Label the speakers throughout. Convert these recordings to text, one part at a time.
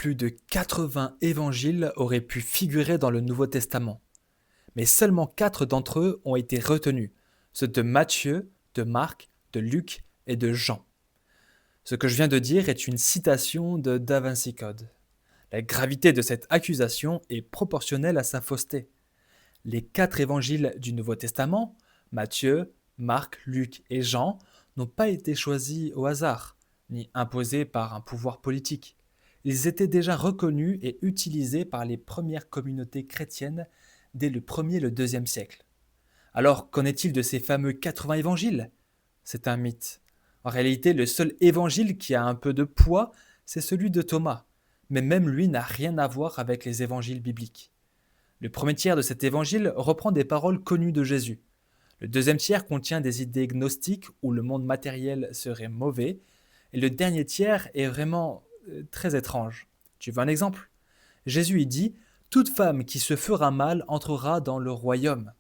Speaker 1: plus de 80 évangiles auraient pu figurer dans le Nouveau Testament, mais seulement 4 d'entre eux ont été retenus, ceux de Matthieu, de Marc, de Luc et de Jean. Ce que je viens de dire est une citation de Da Vinci Code. La gravité de cette accusation est proportionnelle à sa fausseté. Les 4 évangiles du Nouveau Testament, Matthieu, Marc, Luc et Jean, n'ont pas été choisis au hasard, ni imposés par un pouvoir politique. Ils étaient déjà reconnus et utilisés par les premières communautés chrétiennes dès le 1er et le 2e siècle. Alors, qu'en est-il de ces fameux 80 évangiles? C'est un mythe. En réalité, le seul évangile qui a un peu de poids, c'est celui de Thomas. Mais même lui n'a rien à voir avec les évangiles bibliques. Le premier tiers de cet évangile reprend des paroles connues de Jésus. Le deuxième tiers contient des idées gnostiques où le monde matériel serait mauvais. Et le dernier tiers est vraiment très étrange. Tu veux un exemple? Jésus y dit: toute femme qui se fera mal entrera dans le royaume.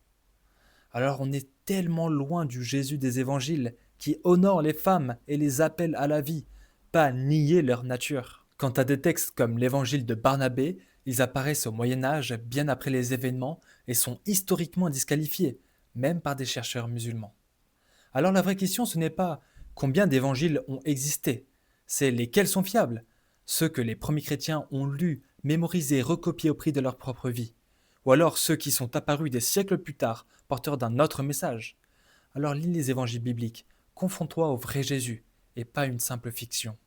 Speaker 1: Alors on est tellement loin du Jésus des évangiles qui honore les femmes et les appelle à la vie, pas nier leur nature. Quant à des textes comme l'évangile de Barnabé, ils apparaissent au Moyen Âge bien après les événements et sont historiquement disqualifiés, même par des chercheurs musulmans. Alors la vraie question, ce n'est pas combien d'évangiles ont existé, c'est lesquels sont fiables, ceux que les premiers chrétiens ont lus, mémorisés, recopiés au prix de leur propre vie, ou alors ceux qui sont apparus des siècles plus tard, porteurs d'un autre message. Alors lis les évangiles bibliques, confronte-toi au vrai Jésus, et pas une simple fiction.